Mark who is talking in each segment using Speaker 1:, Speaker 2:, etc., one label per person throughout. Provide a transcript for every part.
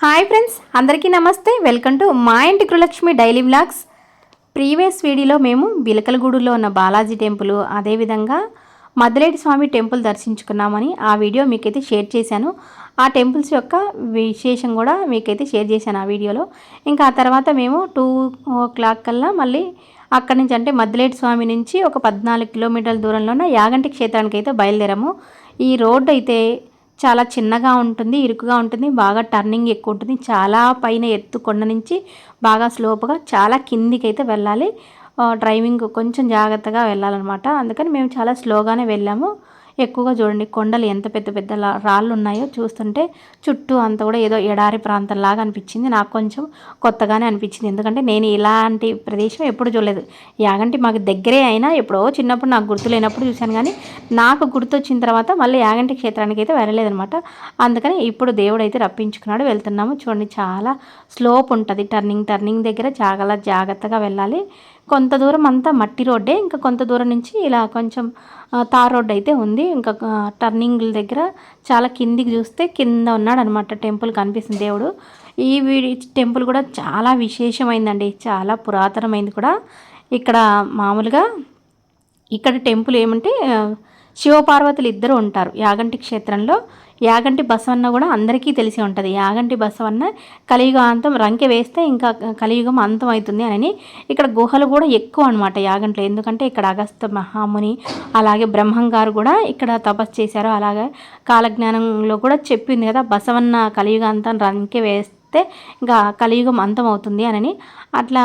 Speaker 1: Hi friends, అందరికీ నమస్తే. Welcome to మా ఇంటి గృహలక్ష్మి డైలీ వ్లాగ్స్. ప్రీవియస్ వీడియోలో మేము బిలకలగూడులో ఉన్న బాలాజీ టెంపుల్, అదేవిధంగా మద్దిలేటి స్వామి టెంపుల్ దర్శించుకున్నామని ఆ వీడియో మీకైతే షేర్ చేశాను. ఆ టెంపుల్స్ యొక్క విశేషం కూడా మీకైతే షేర్ చేశాను ఆ వీడియోలో. ఇంకా ఆ తర్వాత మేము 2 o'clock కల్లా మళ్ళీ అక్కడి నుంచి, అంటే మద్దిలేటి స్వామి నుంచి ఒక 14 కిలోమీటర్ల దూరంలో ఉన్న యాగంటి క్షేత్రానికి అయితే బయలుదేరాము. ఈ రోడ్డు అయితే చాలా చిన్నగా ఉంటుంది, ఇరుకుగా ఉంటుంది, బాగా టర్నింగ్ ఎక్కువ ఉంటుంది. చాలా పైన ఎత్తు కొండ నుంచి బాగా స్లోప్గా చాలా కిందికి అయితే వెళ్ళాలి. డ్రైవింగ్ కొంచెం జాగ్రత్తగా వెళ్ళాలన్నమాట. అందుకని మేము చాలా స్లోగానే వెళ్ళాము. ఎక్కువగా చూడండి కొండలు ఎంత పెద్ద పెద్ద రాళ్ళు ఉన్నాయో, చూస్తుంటే చుట్టూ అంతా కూడా ఏదో ఎడారి ప్రాంతంలాగా అనిపించింది. నాకు కొంచెం కొత్తగానే అనిపించింది, ఎందుకంటే నేను ఇలాంటి ప్రదేశం ఎప్పుడు చూడలేదు. యాగంటి మాకు దగ్గరే అయినా ఎప్పుడో చిన్నప్పుడు నాకు గుర్తు లేనప్పుడు చూశాను, కానీ నాకు గుర్తొచ్చిన తర్వాత మళ్ళీ యాగంటి క్షేత్రానికి అయితే వెళ్ళలేదనమాట. అందుకని ఇప్పుడు దేవుడు అయితే రప్పించుకున్నాడు, వెళ్తున్నాము. చూడండి చాలా స్లోప్ ఉంటుంది, టర్నింగ్ దగ్గర చాలా జాగ్రత్తగా వెళ్ళాలి. కొంత దూరం అంతా మట్టి రోడ్డే, ఇంకా కొంత దూరం నుంచి ఇలా కొంచెం తార్ రోడ్ అయితే ఉంది. ఇంకా టర్నింగ్ల దగ్గర చాలా కిందికి చూస్తే కింద ఉన్నాడు అనమాట టెంపుల్ కనిపిస్తుంది దేవుడు. ఈ టెంపుల్ కూడా చాలా విశేషమైందండి, చాలా పురాతనమైంది కూడా. ఇక్కడ మామూలుగా ఇక్కడ టెంపుల్ ఏమంటే శివపార్వతులు ఇద్దరు ఉంటారు యాగంటి క్షేత్రంలో. యాగంటి బసవన్న కూడా అందరికీ తెలిసి ఉంటుంది. యాగంటి బసవన్న కలియుగ అంతం రంకె వేస్తే ఇంకా కలియుగం అంతం అవుతుంది అని. ఇక్కడ గుహలు కూడా ఎక్కువ అనమాట యాగంట్లో, ఎందుకంటే ఇక్కడ అగస్త్య మహాముని అలాగే బ్రహ్మం గారు కూడా ఇక్కడ తపస్సు చేశారు. అలాగే కాలజ్ఞానంలో కూడా చెప్పింది కదా, బసవన్న కలియుగ అంతం రంకె వేస్తే ఇంకా కలియుగం అంతం అవుతుంది అని. అట్లా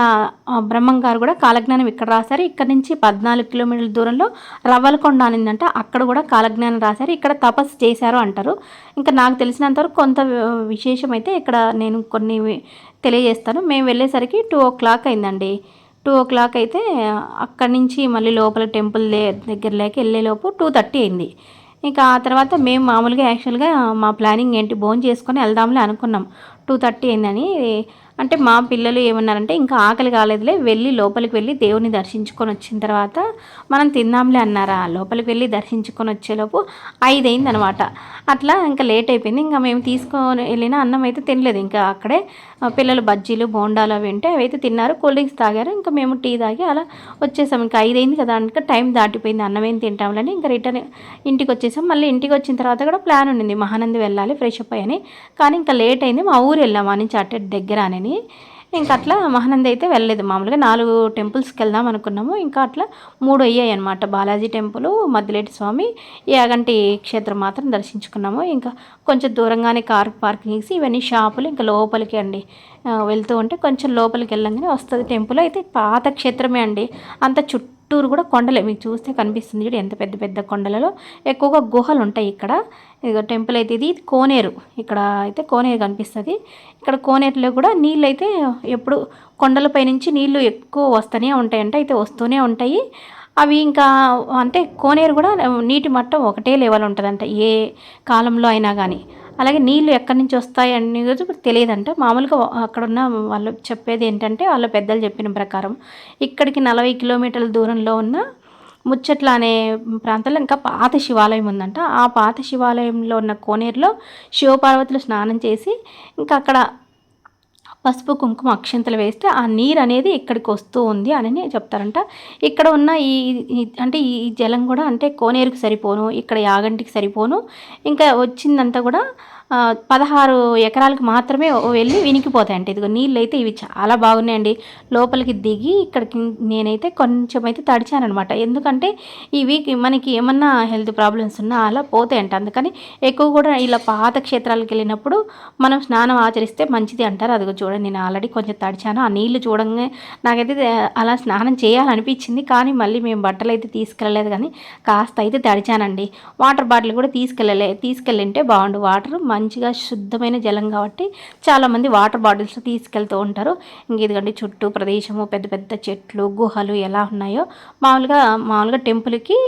Speaker 1: బ్రహ్మం గారు కూడా కాలజ్ఞానం ఇక్కడ రాశారు. ఇక్కడ నుంచి 14 కిలోమీటర్ల దూరంలో రవ్వలకొండ అనిందంట, అక్కడ కూడా కాలజ్ఞానం రాశారు. ఇక్కడ తపస్సు చేశారు అంటారు. ఇంకా నాకు తెలిసినంతవరకు కొంత విశేషం అయితే ఇక్కడ నేను కొన్ని తెలియజేస్తాను. మేము వెళ్ళేసరికి 2 o'clock అయిందండి. 2 o'clock అయితే అక్కడి నుంచి మళ్ళీ లోపల టెంపుల్ దగ్గరలోకి వెళ్ళేలోపు 2:30 అయింది. ఇంకా ఆ తర్వాత మేము మామూలుగా యాక్చువల్గా మా ప్లానింగ్ ఏంటి, భోజనం చేసుకొని వెళ్దాంలే అనుకున్నాం. 2:30 అయిందని. అంటే మా పిల్లలు ఏమన్నారంటే, ఇంకా ఆకలి కాలేదులే, వెళ్ళి లోపలికి వెళ్ళి దేవుని దర్శించుకొని వచ్చిన తర్వాత మనం తిందాంలే అన్నారా. లోపలికి వెళ్ళి దర్శించుకొని వచ్చేలోపు 5 అయిందనమాట. అట్లా ఇంకా లేట్ అయిపోయింది. ఇంకా మేము తీసుకొని వెళ్ళిన అన్నం అయితే తినలేదు. ఇంకా అక్కడే పిల్లలు బజ్జీలు బోండాలు అవి ఉంటే అవి అయితే తిన్నారు, కూల్ డ్రింక్స్ తాగారు. ఇంకా మేము టీ తాగి అలా వచ్చేసాం. ఇంకా 5 అయింది కదా, ఇంకా టైం దాటిపోయింది, అన్నం ఏం తింటాంలని ఇంకా రిటర్న్ ఇంటికి వచ్చేసాం. మళ్ళీ ఇంటికి వచ్చిన తర్వాత కూడా ప్లాన్ ఉండింది మహానంది వెళ్ళాలి ఫ్రెష్ అప్ అయ్యని, కానీ ఇంకా లేట్ అయింది. మా ఊరు వెళ్ళాము అని అటు దగ్గర అని. ఇంకా అట్లా మహానంది అయితే వెళ్ళలేదు. మామూలుగా 4 టెంపుల్స్కి వెళ్దాం అనుకున్నాము. ఇంకా అట్లా 3 అయ్యాయి అనమాట. బాలాజీ టెంపుల్, మద్దిలేటి స్వామి, యాగంటి క్షేత్రం మాత్రం దర్శించుకున్నాము. ఇంకా కొంచెం దూరంగానే కార్ పార్కింగ్ చేసి ఇవన్నీ షాపులు ఇంకా లోపలికి అండి వెళ్తూ ఉంటే కొంచెం లోపలికి వెళ్ళంగానే వస్తుంది టెంపుల్. అయితే పాత క్షేత్రమే అండి, అంత చుట్టూరు కూడా కొండలే, మీకు చూస్తే కనిపిస్తుంది చూడు ఎంత పెద్ద పెద్ద కొండలలో ఎక్కువగా గుహలు ఉంటాయి ఇక్కడ. ఇదిగో టెంపుల్ అయితే ఇది కోనేరు, ఇక్కడ అయితే కోనేరు కనిపిస్తుంది. ఇక్కడ కోనేరులో కూడా నీళ్ళు అయితే ఎప్పుడు కొండలపై నుంచి నీళ్లు ఎక్కువ వస్తూనే ఉంటాయంట, అయితే వస్తూనే ఉంటాయి అవి. ఇంకా అంటే కోనేరు కూడా నీటి మట్టం ఒకటే లెవెల్ ఉంటుందంట ఏ కాలంలో అయినా కానీ. అలాగే నీళ్ళు ఎక్కడి నుంచి వస్తాయి అనేది తెలియదంట. మామూలుగా అక్కడ ఉన్న వాళ్ళు చెప్పేది ఏంటంటే, వాళ్ళ పెద్దలు చెప్పిన ప్రకారం ఇక్కడికి 40 కిలోమీటర్ల దూరంలో ఉన్న ముచ్చట్ల అనే ప్రాంతంలో ఇంకా పాత శివాలయం ఉందంట. ఆ పాత శివాలయంలో ఉన్న కోనేరులో శివపార్వతులు స్నానం చేసి ఇంకా అక్కడ పసుపు కుంకుమ అక్షంతలు వేస్తే ఆ నీరు అనేది ఇక్కడికి వస్తూ ఉంది అని చెప్తారంట. ఇక్కడ ఉన్న అంటే ఈ జలం కూడా అంటే కోనేరుకి సరిపోను, ఇక్కడ యాగంటికి సరిపోను. ఇంకా వచ్చిందంతా కూడా 16 ఎకరాలకు మాత్రమే వెళ్ళి వినికిపోతాయంట. ఇదిగో నీళ్ళు అయితే ఇవి చాలా బాగున్నాయండి. లోపలికి దిగి ఇక్కడికి నేనైతే కొంచెం అయితే తడిచానమాట, ఎందుకంటే ఇవి మనకి ఏమన్నా హెల్త్ ప్రాబ్లమ్స్ ఉన్నా అలా పోతాయంట. అందుకని ఎక్కువ కూడా ఇలా పాత క్షేత్రాలకు వెళ్ళినప్పుడు మనం స్నానం ఆచరిస్తే మంచిది అంటారు. అదిగో చూడండి, నేను ఆల్రెడీ కొంచెం తడిచాను. ఆ నీళ్లు చూడంగానే నాకైతే అలా స్నానం చేయాలనిపించింది, కానీ మేము బట్టలు అయితే తీసుకెళ్ళలేదు, కానీ కాస్త అయితే తడిచానండి. వాటర్ బాటిల్ కూడా తీసుకెళ్ళింటే బాగుండు. వాటర్ మంచిగా శుద్ధమైన జలం కాబట్టి చాలామంది వాటర్ బాటిల్స్ తీసుకెళ్తూ ఉంటారు. ఇంక ఇదిగండి చుట్టూ ప్రదేశము పెద్ద పెద్ద చెట్లు గుహలు ఎలా ఉన్నాయో. మామూలుగా టెంపుల్కి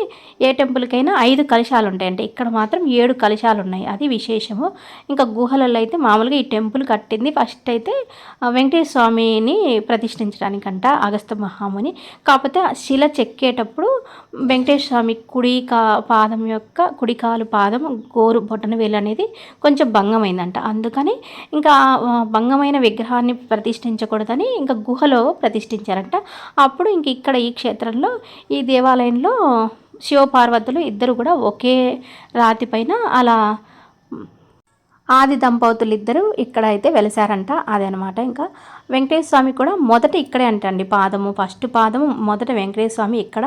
Speaker 1: ఏ టెంపుల్కైనా 5 కలశాలు ఉంటాయంటే, ఇక్కడ మాత్రం 7 కలశాలు ఉన్నాయి, అది విశేషము. ఇంకా గుహలలో అయితే మామూలుగా ఈ టెంపుల్ కట్టింది ఫస్ట్ అయితే వెంకటేశ్వర స్వామిని ప్రతిష్ఠించడానికంట అగస్త్య మహాముని. కాకపోతే శిల చెక్కేటప్పుడు వెంకటేశ్వర స్వామి కుడి కాలు పాదం గోరు బొట్టన వేలు అనేది కొంచెం కొంచెం భంగమైందంట. అందుకని ఇంకా భంగమైన విగ్రహాన్ని ప్రతిష్ఠించకూడదని ఇంకా గుహలో ప్రతిష్ఠించారంట. అప్పుడు ఇంక ఇక్కడ ఈ క్షేత్రంలో ఈ దేవాలయంలో శివపార్వతులు ఇద్దరు కూడా ఒకే రాతి పైన అలా ఆది దంపతులు ఇద్దరు ఇక్కడ అయితే వెలిసారంట. అదనమాట. ఇంకా వెంకటేశ్వర స్వామి కూడా మొదట ఇక్కడే అంటండి పాదము, ఫస్ట్ పాదము మొదట వెంకటేశ్వర స్వామి ఇక్కడ,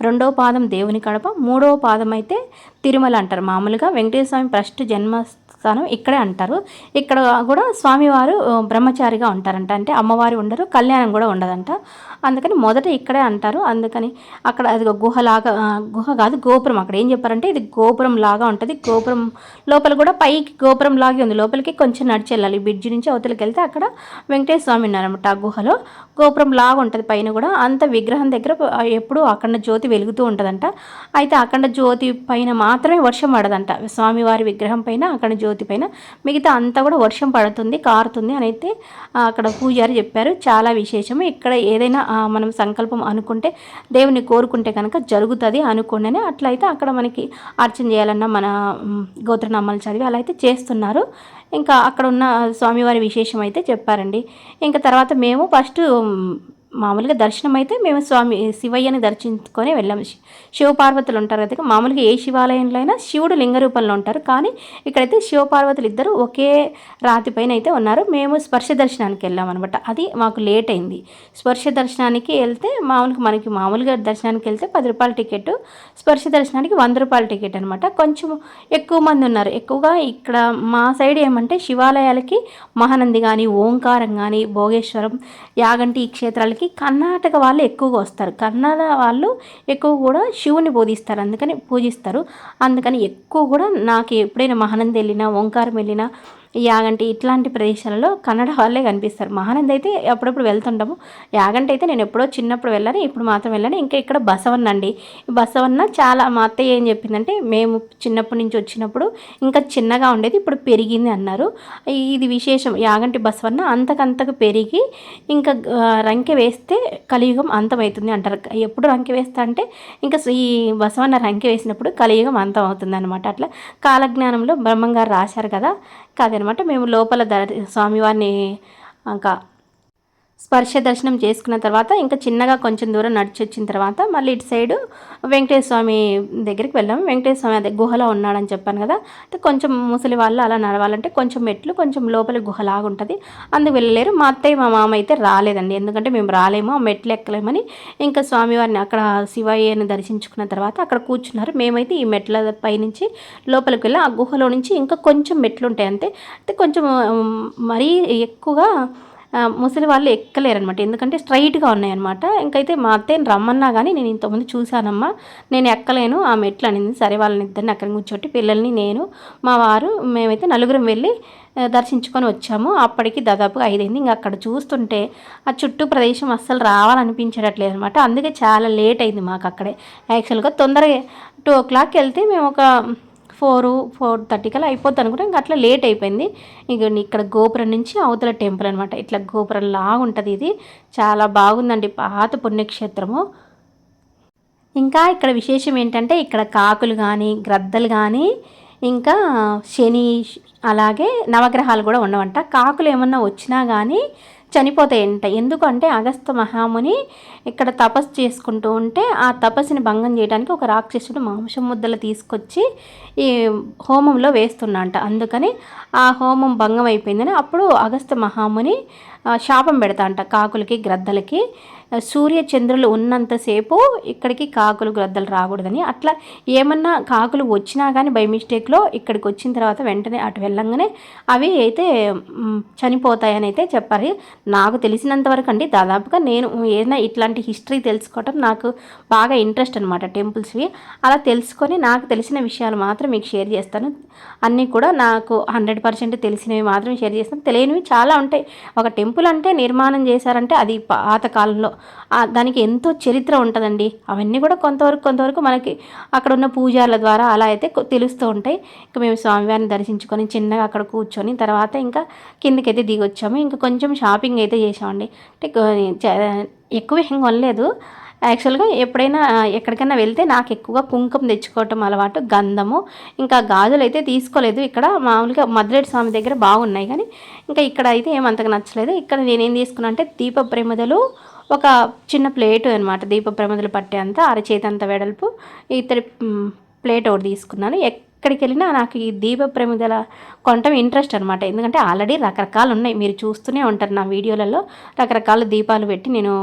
Speaker 1: రెండవ పాదం దేవుని కడప, మూడవ పాదం అయితే తిరుమల అంటారు. మామూలుగా వెంకటేశ్వర స్వామి ఫస్ట్ జన్మస్థానం ఇక్కడే అంటారు. ఇక్కడ కూడా స్వామివారు బ్రహ్మచారిగా ఉంటారంట, అంటే అమ్మవారి ఉండరు, కళ్యాణం కూడా ఉండదంట. అందుకని మొదట ఇక్కడే అంటారు. అందుకని అక్కడ అది గుహలాగా, గుహ కాదు గోపురం, అక్కడ ఏం చెప్పారంటే ఇది గోపురం లాగా ఉంటుంది. గోపురం లోపల కూడా పైకి గోపురం లాగే ఉంది, లోపలికి కొంచెం నడిచి వెళ్ళాలి. బ్రిడ్జి నుంచి అవతలకి వెళ్తే అక్కడ వెంకటేశ్వర స్వామి ఉన్నారనమాట. ఆ గుహలో గోపురం లాగా ఉంటుంది పైన కూడా. అంత విగ్రహం దగ్గర ఎప్పుడూ అఖండ జ్యోతి వెలుగుతూ ఉంటుందంట. అయితే అఖండ జ్యోతి పైన మాత్రమే వర్షం పడదంట, స్వామివారి విగ్రహం పైన అఖండ జ్యోతి పైన, మిగతా అంతా కూడా వర్షం పడుతుంది, కారుతుంది అని అయితే అక్కడ పూజారి చెప్పారు. చాలా విశేషము. ఇక్కడ ఏదైనా మనం సంకల్పం అనుకుంటే, దేవుని కోరుకుంటే కనుక జరుగుతుంది అనుకోండి అని అట్లయితే అక్కడ మనకి అర్చన చేయాలన్నా మన గోత్రనామాలు చదివి అలా అయితే చేస్తున్నారు. ఇంకా అక్కడ ఉన్న స్వామివారి విశేషం అయితే చెప్పారండి. ఇంకా తర్వాత మేము ఫస్ట్ మామూలుగా దర్శనం అయితే మేము స్వామి శివయ్యని దర్శించుకొని వెళ్ళాము. శివపార్వతులు ఉంటారు కదా, మామూలుగా ఏ శివాలయంలో అయినా శివుడు లింగ రూపంలో ఉంటారు, కానీ ఇక్కడైతే శివపార్వతులు ఇద్దరు ఒకే రాతి పైన అయితే ఉన్నారు. మేము స్పర్శ దర్శనానికి వెళ్ళామన్నమాట. అది మాకు లేట్ అయింది. స్పర్శ దర్శనానికి వెళ్తే మామూలుగా దర్శనానికి వెళ్తే 10 రూపాయల టికెట్, స్పర్శ దర్శనానికి 100 రూపాయల టికెట్ అనమాట. కొంచెం ఎక్కువ మంది ఉన్నారు. ఎక్కువగా ఇక్కడ మా సైడ్ ఏమంటే శివాలయాలకి మహానంది కానీ, ఓంకారం కానీ, భోగేశ్వరం, యాగంటి ఈ క్షేత్రాలకి కర్ణాటక వాళ్ళు ఎక్కువగా వస్తారు. కన్నడ వాళ్ళు ఎక్కువ కూడా శివుని పూజిస్తారు. అందుకని ఎక్కువ కూడా నాకు ఎప్పుడైనా మహానంది వెళ్ళినా, ఓంకారం వెళ్ళినా, యాగంటి ఇట్లాంటి ప్రదేశాలలో కన్నడ వాళ్ళే కనిపిస్తారు. మహానంది అయితే అప్పుడప్పుడు వెళ్తుంటాము. యాగంటి అయితే నేను ఎప్పుడో చిన్నప్పుడు వెళ్ళాను, ఇప్పుడు మాత్రం వెళ్ళాను. ఇంకా ఇక్కడ బసవన్న అండి. ఈ బసవన్న చాలా, మా అత్తయ్య ఏం చెప్పిందంటే మేము చిన్నప్పటి నుంచి వచ్చినప్పుడు ఇంకా చిన్నగా ఉండేది, ఇప్పుడు పెరిగింది అన్నారు. ఇది విశేషం. యాగంటి బసవన్న అంతకంతకు పెరిగి ఇంకా రంకె వేస్తే కలియుగం అంతమవుతుంది అంటారు. ఎప్పుడు రంకె వేస్తా అంటే ఇంకా ఈ బసవన్న రంకె వేసినప్పుడు కలియుగం అంతం అవుతుంది అనమాట. అట్లా కాలజ్ఞానంలో బ్రహ్మంగారు రాశారు కదా, కాదనమాట. మేము లోపల స్వామివారిని ఇంకా స్పర్శ దర్శనం చేసుకున్న తర్వాత ఇంకా చిన్నగా కొంచెం దూరం నడిచి వచ్చిన తర్వాత మళ్ళీ ఇటు సైడు వెంకటేశ్వర స్వామి దగ్గరికి వెళ్ళాము. వెంకటేశ్వర స్వామి అదే గుహలో ఉన్నాడని చెప్పాను కదా, అంటే కొంచెం ముసలి వాళ్ళు అలా నడవాలంటే కొంచెం మెట్లు, కొంచెం లోపలి గుహలాగా ఉంటుంది, అందుకు వెళ్ళలేరు. మా అత్తయ్య మా మామ అయితే రాలేదండి, ఎందుకంటే మేము రాలేము, ఆ మెట్లు ఎక్కలేమని. ఇంకా స్వామివారిని అక్కడ శివయ్యని దర్శించుకున్న తర్వాత అక్కడ కూర్చున్నారు. మేమైతే ఈ మెట్ల పైనుంచి లోపలికి వెళ్ళి ఆ గుహలో నుంచి ఇంకా కొంచెం మెట్లు ఉంటాయి అంతే. అంటే కొంచెం మరీ ఎక్కువగా ముసలి వాళ్ళు ఎక్కలేరనమాట, ఎందుకంటే స్ట్రైట్గా ఉన్నాయన్నమాట. ఇంకైతే మా అత్తయ్యని రమ్మన్నా కానీ నేను ఇంతకుముందు చూశానమ్మా, నేను ఎక్కలేను ఆ మెట్లు అనింది. సరే వాళ్ళని ఇద్దరిని అక్కడ కూర్చోట్టి పిల్లల్ని, నేను, మా వారు, మేమైతే నలుగురం వెళ్ళి దర్శించుకొని వచ్చాము. అప్పటికి దాదాపుగా 5 అయింది. ఇంకా అక్కడ చూస్తుంటే ఆ చుట్టూ ప్రదేశం అస్సలు రావాలనిపించట్లేదు అనమాట. అందుకే చాలా లేట్ అయింది మాకు అక్కడే. యాక్చువల్గా తొందరగా 2 o'clock వెళ్తే మేము ఒక 4-4:30 కల్లా అయిపోద్ది అనుకుంటే ఇంకా అట్లా లేట్ అయిపోయింది. ఇక్కడ గోపురం నుంచి అవతల టెంపుల్ అనమాట. ఇట్లా గోపురం లాగా ఉంటుంది. ఇది చాలా బాగుందండి, పాత పుణ్యక్షేత్రము. ఇంకా ఇక్కడ విశేషం ఏంటంటే ఇక్కడ కాకులు కానీ, గ్రద్దలు కానీ, ఇంకా శని, అలాగే నవగ్రహాలు కూడా ఉండవంట. కాకులు ఏమన్నా వచ్చినా కానీ చనిపోతాయంట. ఎందుకంటే అగస్త్య మహాముని ఇక్కడ తపస్సు చేసుకుంటూ ఉంటే ఆ తపస్సుని భంగం చేయడానికి ఒక రాక్షసుడు మాంసం ముద్దలు తీసుకొచ్చి ఈ హోమంలో వేస్తున్నంట. అందుకని ఆ హోమం భంగం అయిపోయిందని అప్పుడు అగస్త్య మహాముని శాపం పెడతా అంట కాకులకి, గ్రద్దలకి. సూర్య చంద్రులు ఉన్నంతసేపు ఇక్కడికి కాకులు, గ్రద్దలు రాకూడదని. అట్లా ఏమన్నా కాకులు వచ్చినా కానీ బై మిస్టేక్లో ఇక్కడికి వచ్చిన తర్వాత వెంటనే అటు వెళ్ళంగానే అవి అయితే చనిపోతాయని అయితే చెప్పారు. నాకు తెలిసినంతవరకు అండి, దాదాపుగా నేను ఏదైనా ఇట్లాంటి హిస్టరీ తెలుసుకోవటం నాకు బాగా ఇంట్రెస్ట్ అనమాట, టెంపుల్స్వి. అలా తెలుసుకొని నాకు తెలిసిన విషయాలు మాత్రం మీకు షేర్ చేస్తాను. అన్నీ కూడా నాకు 100% తెలిసినవి మాత్రం షేర్ చేస్తాను. తెలియనివి చాలా ఉంటాయి. ఒక టెంపుల్ అంటే నిర్మాణం చేశారంటే అది పాతకాలంలో, దానికి ఎంతో చరిత్ర ఉంటుందండి. అవన్నీ కూడా కొంతవరకు మనకి అక్కడ ఉన్న పూజారుల ద్వారా అలా అయితే తెలుస్తూ ఉంటాయి. ఇంకా మేము స్వామివారిని దర్శించుకొని చిన్నగా అక్కడ కూర్చొని తర్వాత ఇంకా కిందకైతే దిగొచ్చాము. ఇంకా కొంచెం షాపింగ్ అయితే చేసామండి. అంటే ఎక్కువ ఏం కొనలేదు, యాక్చువల్గా ఎప్పుడైనా ఎక్కడికైనా వెళ్తే నాకు ఎక్కువగా కుంకుమ తెచ్చుకోవటం అలవాటు, గంధము, ఇంకా గాజులు అయితే తీసుకోలేదు. ఇక్కడ మామూలుగా మద్దిలేటి స్వామి దగ్గర బాగున్నాయి కానీ ఇంకా ఇక్కడ అయితే ఏమంతగా నచ్చలేదు. ఇక్కడ నేనేం తీసుకున్నా అంటే దీప ప్రమిదలు ఒక చిన్న ప్లేటు అనమాట, దీప ప్రమిదలు పట్టే అంత అరచేతంత వెడల్పు ఇతడి ప్లేట్ ఒకటి తీసుకున్నాను. ఎక్కడికి వెళ్ళినా నాకు ఈ దీప ప్రమిదల కొనటం ఇంట్రెస్ట్ అనమాట. ఎందుకంటే ఆల్రెడీ రకరకాలు ఉన్నాయి, మీరు చూస్తూనే ఉంటారు నా వీడియోలలో. రకరకాల దీపాలు పెట్టి నేను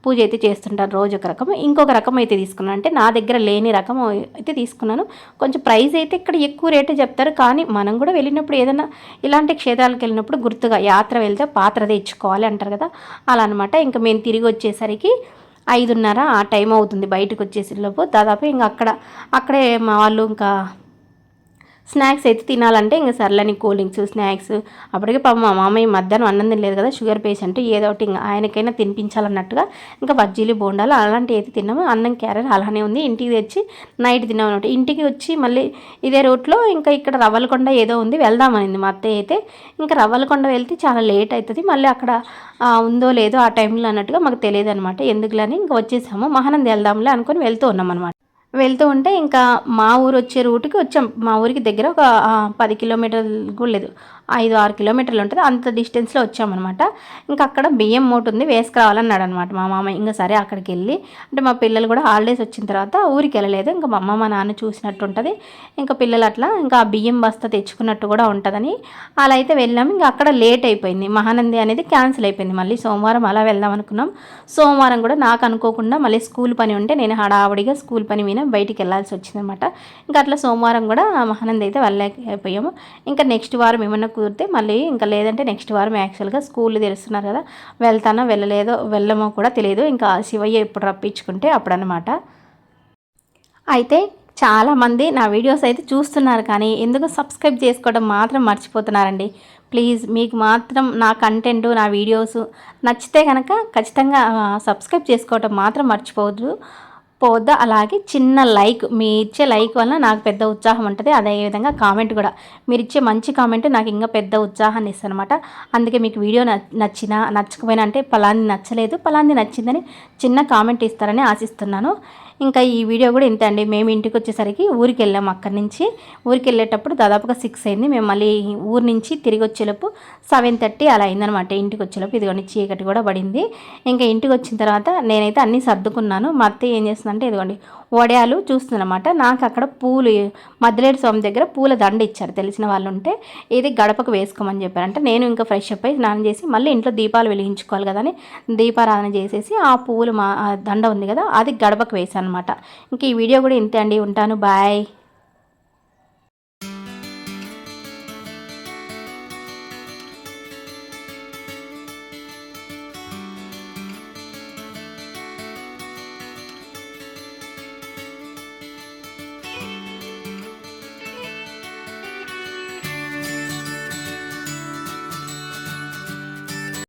Speaker 1: పూజ అయితే చేస్తుంటాను. రోజు ఒక రకం, ఇంకొక రకం అయితే తీసుకున్నాను. అంటే నా దగ్గర లేని రకం అయితే తీసుకున్నాను. కొంచెం ప్రైస్ అయితే ఇక్కడ ఎక్కువ రేటే చెప్తారు, కానీ మనం కూడా వెళ్ళినప్పుడు ఏదైనా ఇలాంటి క్షేత్రాలకు వెళ్ళినప్పుడు గుర్తుగా యాత్ర వెళ్తే పాత్ర తెచ్చుకోవాలి అంటారు కదా, అలా అనమాట. ఇంకా మేము తిరిగి వచ్చేసరికి 5:30 ఆ టైం అవుతుంది. బయటకు వచ్చేసేలోపు దాదాపు ఇంకా అక్కడే మా వాళ్ళు ఇంకా స్నాక్స్ అయితే తినాలంటే ఇంకా సర్లని కూల్ డ్రింక్స్, స్నాక్స్. అప్పటికే పాపం మా మామయ్య మధ్యాహ్నం అన్నం తినలేదు కదా, షుగర్ పేషెంట్, ఏదో ఒకటి ఇంకా ఆయనకైనా తినిపించాలన్నట్టుగా ఇంకా బజ్జీలు, బోండాలు అలాంటివి అయితే తిన్నాము. అన్నం క్యారెట్ అలానే ఉంది. ఇంటికి తెచ్చి నైట్ తిన్నాం అనమాట. ఇంటికి వచ్చి మళ్ళీ ఇదే రూట్లో ఇంకా ఇక్కడ రవ్వలకొండ ఏదో ఉంది, వెళ్దామనింది మా అత్తయ్య అయితే. ఇంకా రవ్వలకొండ వెళ్తే చాలా లేట్ అవుతుంది, మళ్ళీ అక్కడ ఉందో లేదో ఆ టైంలో అన్నట్టుగా మాకు తెలియదు అనమాట. ఎందుకులని ఇంకా వచ్చేసాము. మహానంది వెళ్దాంలే అనుకొని వెళ్తూ ఉన్నాం అనమాట. వెళ్తూ ఉంటే ఇంకా మా ఊరు వచ్చే రూట్కి వచ్చాం. మా ఊరికి దగ్గర ఒక 10 కిలోమీటర్లు కూడా లేదు, 5-6 కిలోమీటర్లు ఉంటుంది, అంత డిస్టెన్స్లో వచ్చామన్నమాట. ఇంకా అక్కడ బియ్యం మూట ఉంది, వేసుకురావాలన్నాడు అనమాట మా మామయ్య. ఇంకా సరే అక్కడికి వెళ్ళి, అంటే మా పిల్లలు కూడా హాలిడేస్ వచ్చిన తర్వాత ఊరికి వెళ్ళలేదు, ఇంకా మా అమ్మ మా నాన్న చూసినట్టు ఉంటుంది, ఇంకా పిల్లలు అట్లా ఇంకా ఆ బియ్యం బస్తా తెచ్చుకున్నట్టు కూడా ఉంటుందని అలా అయితే వెళ్ళాము. ఇంకా అక్కడ లేట్ అయిపోయింది, మహానంది అనేది క్యాన్సిల్ అయిపోయింది. మళ్ళీ సోమవారం అలా వెళ్దాం అనుకున్నాం. సోమవారం కూడా నాకు అనుకోకుండా మళ్ళీ స్కూల్ పని ఉంటే నేను హడావుడిగా స్కూల్ పని మీద బయటికి వెళ్ళాల్సి వచ్చిందనమాట. ఇంకా అట్లా సోమవారం కూడా మహానంది అయితే వెళ్ళలేకపోయాము. ఇంకా నెక్స్ట్ వారం ఏమన్నా కుదిరితే మళ్ళీ, ఇంకా లేదంటే నెక్స్ట్ వారం యాక్చువల్గా స్కూల్ తెరుస్తున్నారు కదా, వెళ్తానో వెళ్ళమో కూడా తెలియదు. ఇంకా శివయ్య ఎప్పుడు రప్పించుకుంటే అప్పుడు అనమాట. అయితే చాలామంది నా వీడియోస్ అయితే చూస్తున్నారు, కానీ ఎందుకు సబ్స్క్రైబ్ చేసుకోవడం మాత్రం మర్చిపోతున్నారండి. ప్లీజ్ మీకు మాత్రం నా కంటెంట్, నా వీడియోస్ నచ్చితే కనుక ఖచ్చితంగా సబ్స్క్రైబ్ చేసుకోవడం మాత్రం మర్చిపోవద్దు. అలాగే చిన్న లైక్, మీ ఇచ్చే లైక్ వల్ల నాకు పెద్ద ఉత్సాహం ఉంటుంది. అదేవిధంగా కామెంట్ కూడా, మీరు ఇచ్చే మంచి కామెంట్ నాకు ఇంకా పెద్ద ఉత్సాహాన్ని ఇస్తుంది అనమాట. అందుకే మీకు వీడియో నచ్చినా నచ్చకపోయినా, అంటే పలాంది నచ్చలేదు పలాంది నచ్చిందని చిన్న కామెంట్ ఇస్తారని ఆశిస్తున్నాను. ఇంకా ఈ వీడియో కూడా ఇంతే అండి. మేము ఇంటికి వచ్చేసరికి ఊరికి వెళ్ళాము. అక్కడి నుంచి ఊరికి వెళ్ళేటప్పుడు దాదాపుగా 6 అయింది. మేము మళ్ళీ ఊరు నుంచి తిరిగి వచ్చేలోపు 7:30 అలా అయిందనమాట. ఇంటికి వచ్చేలోపు ఇదిగోండి చీకటి కూడా పడింది. ఇంకా ఇంటికి వచ్చిన తర్వాత నేనైతే అన్నీ సర్దుకున్నాను. మా అత్తయ్య ఏం చేస్తుందంటే ఇదిగోండి వడియాలు చూస్తుందన్నమాట. నాకు అక్కడ పూలు, మద్దిలేటి స్వామి దగ్గర పూల దండ ఇచ్చారు తెలిసిన వాళ్ళు ఉంటే, ఇది గడపకు వేసుకోమని చెప్పారంటే నేను ఇంకా ఫ్రెష్ అప్ అయ్యి స్నానం చేసి మళ్ళీ ఇంట్లో దీపాలు వెలిగించుకోవాలి కదా అని దీపారాధన చేసేసి ఆ పూలు దండ ఉంది కదా అది గడపకు వేసాను అనమాట. ఇంక ఈ వీడియో కూడా ఇంతే అండి. ఉంటాను, బాయ్.